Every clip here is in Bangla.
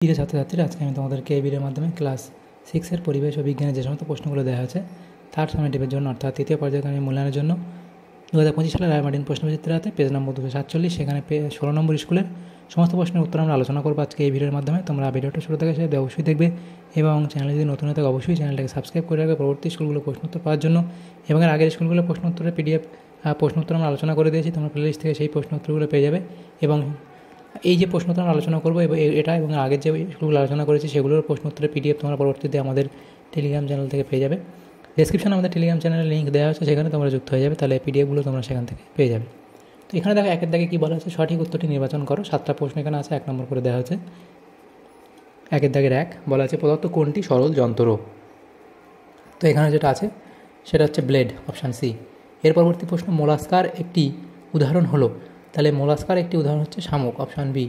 প্রিয় ছাত্রছাত্রীরা, আজকে আমি তোমাদেরকে এই ভিডিওর মাধ্যমে ক্লাস 6-এর পরিবেশ ও বিজ্ঞানের যে সমস্ত প্রশ্নগুলো দেওয়া আছে থার্ড সামেটিভের জন্য অর্থাৎ তৃতীয় পর্যায়ক্রমিক মূল্যায়নের জন্য 2025 সালের রায় মার্টিন প্রশ্নবিচিত্র হাতে পেজ নম্বর 247, সেখানে 16 নম্বর স্কুলের সমস্ত প্রশ্নের উত্তর আমরা আলোচনা করবো আজকে এই ভিডিওর মাধ্যমে। তোমরা ভিডিওটা শুরু থেকে শেষ অবশ্যই দেখবে এবং চ্যানেলে যদি নতুন হয়ে থাকে অবশ্যই চ্যানেলটাকে সাবস্ক্রাইব করে রাখবে পরবর্তী স্কুলগুলো প্রশ্নোত্তর পাওয়ার জন্য। এবং এর আগের স্কুলগুলো প্রশ্নোত্তরের PDF প্রশ্নোত্তর আমরা আলোচনা করে দিয়েছি, তোমরা প্লেলিস্ট থেকে সেই প্রশ্নোত্তরগুলো পেয়ে যাবে। এবং এই যে প্রশ্নোত্তর আমরা আলোচনা করবো এটা এবং আগের যে স্কুলগুলো আলোচনা করেছি সেগুলোর প্রশ্নোত্তরের PDF তোমরা পরবর্তীতে আমাদের টেলিগ্রাম চ্যানেল থেকে পেয়ে যাবে। ডেসক্রিপশনে আমাদের টেলিগ্রাম চ্যানেলের লিঙ্ক দেওয়া আছে, সেখানে তোমরা যুক্ত হয়ে যাবে, তাহলে PDFগুলো তোমরা সেখান থেকে পেয়ে যাবে। তো এখানে দেখো একের দাগে কী বলা আছে, সঠিক উত্তরটি নির্বাচন করো। 7টা প্রশ্ন এখানে আছে, 1 নম্বর করে দেওয়া হচ্ছে। একের দাগের 1 বলা আছে পদার্থ কোনটি সরল যন্ত্র। তো এখানে যেটা আছে সেটা হচ্ছে ব্লেড, অপশান সি। এর পরবর্তী প্রশ্ন মোলাস্কার একটি উদাহরণ হলো, তাহলে মোলাস্কার একটি উদাহরণ হচ্ছে শামুক, অপশান বি।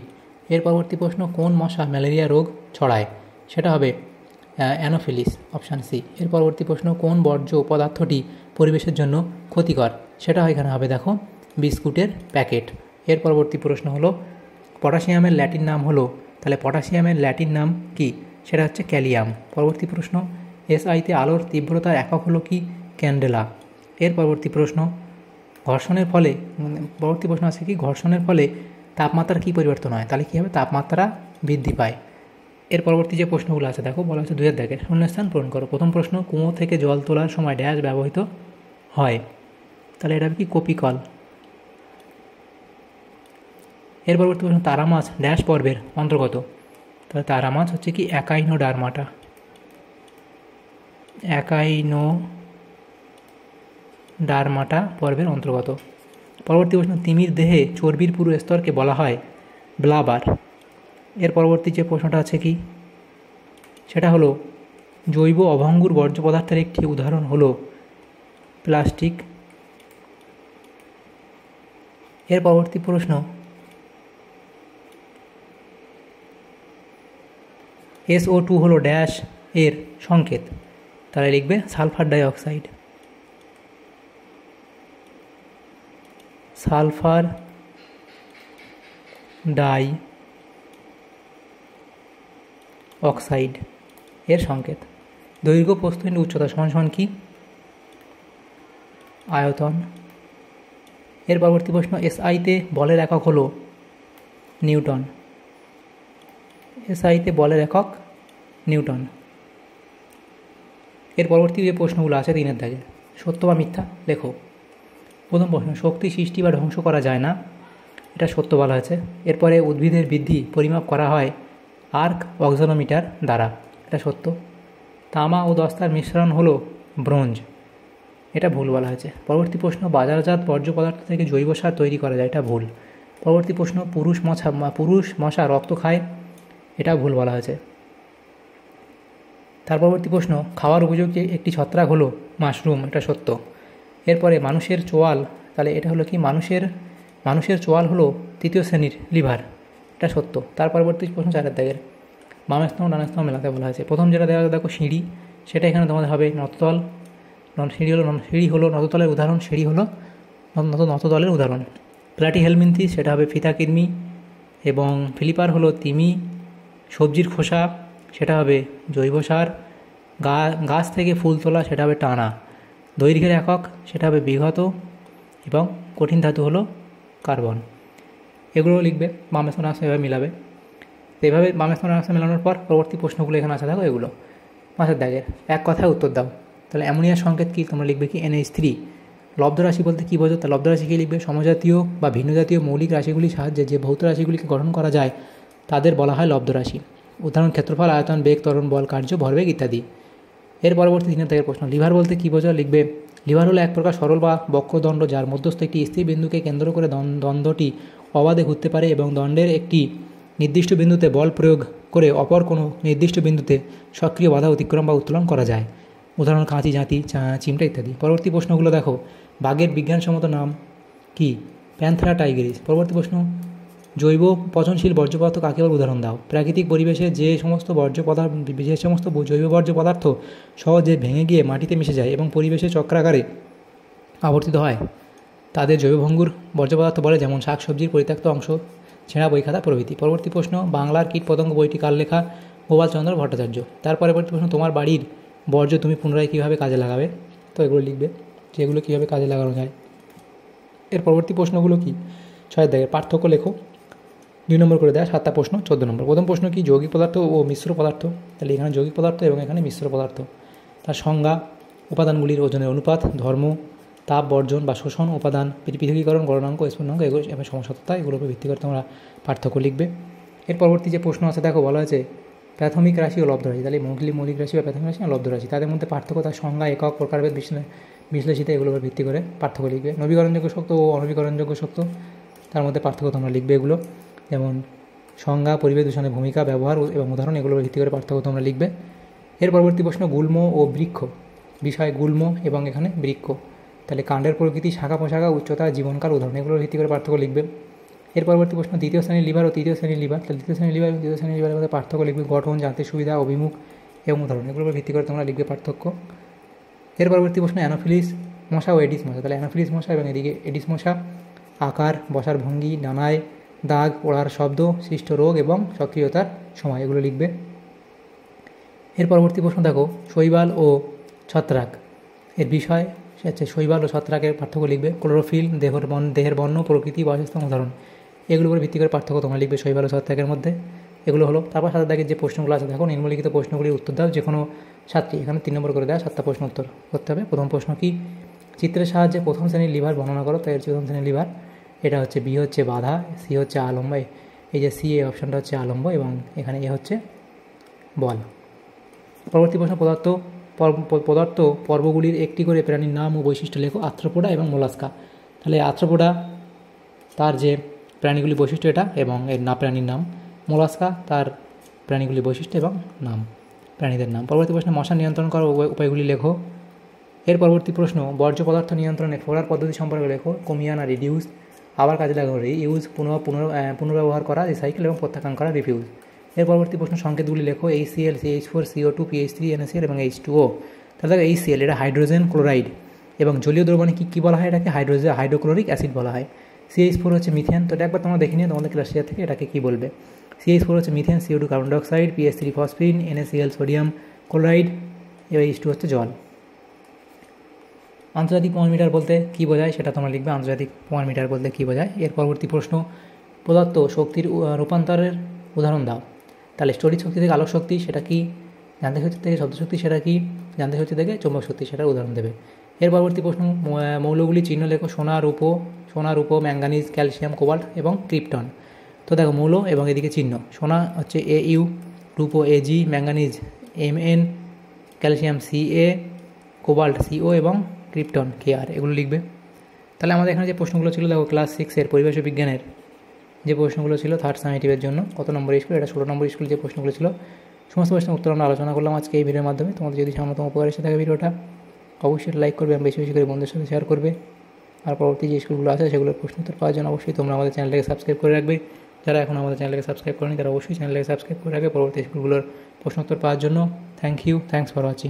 এর পরবর্তী প্রশ্ন কোন মশা ম্যালেরিয়া রোগ ছড়ায়, সেটা হবে অ্যানোফিলিস, অপশান সি। এর পরবর্তী প্রশ্ন কোন বর্জ্য পদার্থটি পরিবেশের জন্য ক্ষতিকর, সেটা এখানে হবে দেখো বিস্কুটের প্যাকেট। এর পরবর্তী প্রশ্ন হলো পটাশিয়ামের ল্যাটিন নাম হলো, তাহলে পটাশিয়ামের ল্যাটিন নাম কি, সেটা হচ্ছে ক্যালিয়াম। পরবর্তী প্রশ্ন SIতে আলোর তীব্রতার একক হলো কি, ক্যান্ডেলা। এর পরবর্তী প্রশ্ন ঘর্ষণের ফলে পরবর্তী প্রশ্ন আছে কি ঘর্ষণের ফলে তাপমাত্রার কী পরিবর্তন হয়, তাহলে কী হবে, তাপমাত্রা বৃদ্ধি পায়। এর পরবর্তী যে প্রশ্নগুলো আছে দেখো বলা হচ্ছে 2-এর দাগের শূন্যস্থান পূরণ করো। প্রথম প্রশ্ন কুয়ো থেকে জল তোলার সময় ড্যাশ ব্যবহৃত হয়, তাহলে এটা হবে কি, কপিকল। এর পরবর্তী প্রশ্ন তারা মাছ ড্যাশ পর্বের অন্তর্গত, তাহলে তারা মাছ হচ্ছে কি একাইনোডার্মাটা, একাইনোডার্মাটা পর্বের অন্তর্গত। পরবর্তী প্রশ্ন তিমির দেহে চর্বির পুরো স্তরকে বলা হয় ব্লাবার। এর পরবর্তী যে প্রশ্নটা আছে কি, সেটা হলো জৈব অভঙ্গুর বর্জ্য পদার্থের একটি উদাহরণ হলো প্লাস্টিক। এর পরবর্তী প্রশ্ন SO2 হলো ড্যাশ এর সংকেত, তাহলে লিখবে sulphur dioxide, sulphur die oxide এর সংকেত। দৈর্ঘ্য প্রস্থ ইন্টু উচ্চতা সমান কি, আয়তন। এর পরবর্তী প্রশ্ন SIতে বলের একক হলো নিউটন, SIতে বলের একক নিউটন। এর পরবর্তী যে প্রশ্নগুলো আছে 3-এর দাগে সত্য বা মিথ্যা লেখো। প্রথম প্রশ্ন শক্তি সৃষ্টি বা ধ্বংস করা যায় না, এটা সত্য বলা হয়েছে। এরপরে উদ্ভিদের বৃদ্ধি পরিমাপ করা হয় আর্ক অক্সনোমিটার দ্বারা, এটা সত্য। তামা ও দস্তার মিশ্রণ হলো ব্রোঞ্জ, এটা ভুল বলা হয়েছে। পরবর্তী প্রশ্ন বাজারজাত বর্জ্য পদার্থ থেকে জৈব সার তৈরি করা যায়, এটা ভুল। পরবর্তী প্রশ্ন পুরুষ মশা রক্ত খায়, এটা ভুল বলা হয়েছে। তার পরবর্তী প্রশ্ন খাওয়ার উপযোগী একটি ছত্রাক হলো মাশরুম, এটা সত্য। এরপরে মানুষের চোয়াল, তাহলে এটা হলো কি, মানুষের চোয়াল হলো 3য় শ্রেণীর লিভার, এটা সত্য। তার পরবর্তী প্রশ্ন 4-এর দাগের বাম স্তম্ভ ডান স্তম্ভ মেলাতে বলা হয়েছে। প্রথম যেটা দেওয়া দেখো সিঁড়ি, সেটা এখানে তোমাদের হবে নততল। সিঁড়ি হলো নততলের উদাহরণ, সিঁড়ি হলো নততলের উদাহরণ। প্লাটিহেলমিনথিস সেটা হবে ফিতাকৃমি, এবং ফিলিপার হলো তিমি। সবজির খোসা সেটা হবে জৈব সার। গাছ থেকে ফুল তোলা সেটা হবে টানা। দৈর্ঘ্যের একক সেটা হবে বিঘত, এবং কঠিন ধাতু হলো কার্বন। এগুলো লিখবে বামে স্তম্ভ এভাবে মিলাবে। তো এভাবে বামে স্তম্ভ মেলানোর পর পরবর্তী প্রশ্নগুলো এখানে আছে দেখো, এগুলো 5-এর দাগের এক কথায় উত্তর দাও। তাহলে অ্যামোনিয়ার সংকেত কী, তোমরা লিখবে কি NH3। লব্ধ রাশি বলতে কী বোঝো, তা লব্ধ রাশিকে লিখবে সমজাতীয় বা ভিন্ন জাতীয় মৌলিক রাশিগুলির সাহায্যে যে ভৌত রাশিগুলিকে গঠন করা যায় তাদের বলা হয় লব্ধ রাশি। উদাহরণ ক্ষেত্রফল, আয়তন, বেগ, ত্বরণ, বল, কার্য, ভরবেগ ইত্যাদি। এর পরবর্তী 3-এর দাগের প্রশ্ন লিভার বলতে কী বোঝো, লিখবে লিভার হলো এক প্রকার সরল বা বক্রদণ্ড যার মধ্যস্থ একটি স্থির বিন্দুকে কেন্দ্র করে দণ্ডটি অবাধে ঘুরতে পারে এবং দণ্ডের একটি নির্দিষ্ট বিন্দুতে বল প্রয়োগ করে অপর কোনো নির্দিষ্ট বিন্দুতে সক্রিয় বাধা অতিক্রম বা উত্তোলন করা যায়। উদাহরণ কাঁচি, জাঁতি, চিমটা ইত্যাদি। পরবর্তী প্রশ্নগুলো দেখো বাঘের বিজ্ঞানসম্মত নাম কি, প্যান্থেরা টাইগ্রিস। পরবর্তী প্রশ্ন জৈব পচনশীল বর্জ্য পদার্থ কাকে বলে, উদাহরণ দাও। প্রাকৃতিক পরিবেশে যে সমস্ত জৈব বর্জ্য পদার্থ সহজে ভেঙে গিয়ে মাটিতে মিশে যায় এবং পরিবেশে চক্রাকারে আবর্তিত হয় তাদের জৈবভঙ্গুর বর্জ্য পদার্থ বলে, যেমন শাকসবজির পরিত্যক্ত অংশ, ছেঁড়া বই খাতা প্রভৃতি। পরবর্তী প্রশ্ন, বাংলার কীটপতঙ্গ বইটি কার লেখা? গোপালচন্দ্র ভট্টাচার্য। তার পরবর্তী প্রশ্ন, তোমার বাড়ির বর্জ্য তুমি পুনরায় কীভাবে কাজে লাগাবে? তো এগুলো লিখবে যে এগুলো কীভাবে কাজে লাগানো যায়। এর পরবর্তী প্রশ্নগুলো কি? 6 দাগের পার্থক্য লেখো। 2 নম্বর করে দেওয়া 7টা প্রশ্ন 14 নম্বর। প্রথম প্রশ্ন কি? যৌগিক পদার্থ ও মিশ্র পদার্থ। তাহলে এখানে যৌগিক পদার্থ এবং এখানে মিশ্র পদার্থ। তার সংজ্ঞা, উপাদানগুলির ওজনের অনুপাত, ধর্ম, তাপ বর্জন বা শোষণ, উপাদান, পৃথকীকরণ, গলনাঙ্ক, স্ফুটনাঙ্ক এগুলো এবং সমসত্বতা, এগুলোর উপর ভিত্তি করে তোমরা পার্থক্য লিখবে। এর পরবর্তী যে প্রশ্ন আছে দেখো, বলা হয়েছে প্রাথমিক রাশি ও লব্ধ রাশি। তাহলে মৌলিক রাশি বা প্রাথমিক রাশি আর লব্ধ রাশি, তাদের মধ্যে পার্থক্য, তার সংজ্ঞা, একক, প্রকারভেদ, বিশ্লেষিত, এগুলোর উপর ভিত্তি করে পার্থক্য লিখবে। নবীকরণযোগ্য শক্ত ও অনবীকরণযোগ্য শক্ত, তার মধ্যে পার্থক্য তোমরা লিখবে এগুলো, যেমন সংজ্ঞা, পরিবেশ দূষণের ভূমিকা, ব্যবহার এবং উদাহরণ, এগুলোর ভিত্তি করে পার্থক্য তোমরা লিখবে। এর পরবর্তী প্রশ্ন, গুল্ম ও বৃক্ষ। বিষয় গুল্ম এবং এখানে বৃক্ষ। তাহলে কাণ্ডের প্রকৃতি, শাখা প্রশাখা, উচ্চতা, জীবনকাল, উদাহরণ, এগুলোর ভিত্তি করে পার্থক্য লিখবে। এর পরবর্তী প্রশ্ন, দ্বিতীয় শ্রেণীর লিভার ও তৃতীয় শ্রেণীর লিভার। তাহলে দ্বিতীয় শ্রেণীর লিভার এবং তৃতীয় শ্রেণীর লিভারের মধ্যে পার্থক্য লিখবে। গঠন, জানতে সুবিধা, অভিমুখ এবং উদাহরণ, এগুলোর উপর ভিত্তি করে তোমরা লিখবে পার্থক্য। এর পরবর্তী প্রশ্ন, অ্যানোফিলিস মশা ও এডিস মশা। তাহলে অ্যানোফিলিস মশা এবং এদিকে এডিস মশা, আকার, বসার ভঙ্গি, ডানায় দাগ, ওড়ার শব্দ, সৃষ্ট রোগ এবং সক্রিয়তার সময়, এগুলো লিখবে। এর পরবর্তী প্রশ্ন দেখো, শৈবাল ও ছত্রাক। এর বিষয় হচ্ছে শৈবাল ও ছত্রাকের পার্থক্য লিখবে। ক্লোরোফিল, দেহের বর্ণ, প্রকৃতি, বাসস্থান, উদাহরণ, এগুলোর উপর ভিত্তি করে পার্থক্য তোমরা লিখবে শৈবাল ও ছত্রাকের মধ্যে। এগুলো হলো। তারপর 7 দাগের যে প্রশ্নগুলো আছে দেখো, নিম্নলিখিত প্রশ্নগুলির উত্তর দাও, যে কোনো 7টি। এখানে 3 নম্বর করে দেওয়া 7টা প্রশ্ন উত্তর করতে হবে। প্রথম প্রশ্ন কি? চিত্রের সাহায্যে প্রথম শ্রেণীর লিভার বর্ণনা করো। তাই প্রথম শ্রেণীর লিভার, এটা হচ্ছে বি হচ্ছে বাধা, সি হচ্ছে আলম্ব, এই যে সি এই অপশানটা হচ্ছে আলম্ব এবং এখানে এ হচ্ছে বল। পরবর্তী প্রশ্ন, পদার্থ পর্বগুলির একটি করে প্রাণীর নাম ও বৈশিষ্ট্য লেখো। আর্থ্রোপোডা এবং মোলাস্কা। তাহলে আর্থ্রোপোডা তার যে প্রাণীগুলি বৈশিষ্ট্য এটা এবং এর প্রাণীর নাম। মোলাস্কা তার প্রাণীগুলি বৈশিষ্ট্য এবং নাম, প্রাণীদের নাম। পরবর্তী প্রশ্ন, মশা নিয়ন্ত্রণ করার উপায়গুলি লেখো। এর পরবর্তী প্রশ্ন, বর্জ্য পদার্থ নিয়ন্ত্রণে ফোরার পদ্ধতি সম্পর্কে লেখো। কমিয়ানা, রিডিউস, আবার কাজে লাগানো, রিইউজ, পুনর্ব্যবহার করা, রিসাইকেল এবং প্রত্যাখ্যান করা, রিফিউজ। এর পরবর্তী প্রশ্ন, সংকেতগুলি লেখো। HCl, CH4, CO2, PH3, NaCl এবং H2O। তাহলে দেখো HCl এটা হাইড্রোজেন ক্লোরাইড এবং জলীয় দ্রবণে কী বলা হয়? এটাকে হাইড্রোক্লোরিক অ্যাসিড বলা হয়। CH4 হচ্ছে মিথেন। তো এটা একবার তোমরা দেখে নিও তোমাদের ক্লাসিয়ার থেকে এটাকে কী বলবে। CH4 হচ্ছে methane, CO2 carbon dioxide, PH3 phosphine, NaCl sodium chloride এবং H2 হচ্ছে জল। আন্তর্জাতিক প্রমাণ মিটার বলতে কী বোঝায় সেটা তোমরা লিখবে, আন্তর্জাতিক প্রমাণ মিটার বলতে কী বোঝায়। এর পরবর্তী প্রশ্ন, প্রদত্ত শক্তির রূপান্তরের উদাহরণ দাও। তাহলে স্টোরিজ শক্তি থেকে আলোক শক্তি, সেটা কি? যান্ত্রিক শক্তি থেকে শব্দ শক্তি, সেটা কি? যান্ত্রিক শক্তি থেকে চৌম্বক শক্তি, সেটার উদাহরণ দেবে। এর পরবর্তী প্রশ্ন, মৌলগুলি চিহ্ন লেখো। সোনা, রূপো, ম্যাঙ্গানিজ, ক্যালসিয়াম, কোবাল্ট এবং ক্রিপ্টন। তো দেখো মৌল এবং এদিকে চিহ্ন। সোনা হচ্ছে AU, রূপো AG, manganese MN, calcium CA, cobalt CO এবং ক্রিপ্টন KR, এগুলো লিখবে। তাহলে আমাদের এখানে যে প্রশ্নগুলো ছিল দেখো, ক্লাস 6-এর পরিবেশ ও বিজ্ঞানের যে প্রশ্নগুলো ছিল থার্ড সামেটিভের জন্য, কত নম্বর স্কুল? এটা 16 নম্বর স্কুলে যে প্রশ্নগুলো ছিল, সমস্ত প্রশ্নের উত্তর আমরা আলোচনা করলাম আজকে এই ভিডিওর মাধ্যমে। তোমাদের যদি সামান্যতম উপকার এসে থাকে ভিডিওটা, অবশ্যই লাইক করবে এবং বেশি বেশি করে বন্ধুদের সাথে শেয়ার করবে। আর পরবর্তী যে স্কুলগুলো আছে সেগুলোর প্রশ্ন উত্তর পাওয়ার জন্য অবশ্যই তোমরা আমাদের চ্যানেলটাকে সাবস্ক্রাইব করে রাখবে। যারা এখন আমাদের চ্যানেলটাকে সাবস্ক্রাইব করেনি তারা অবশ্যই চ্যানেলটাকে সাবস্ক্রাইব করে রাখবে পরবর্তী স্কুলগুলোর প্রশ্ন উত্তর পাওয়ার জন্য। Thanks for watching.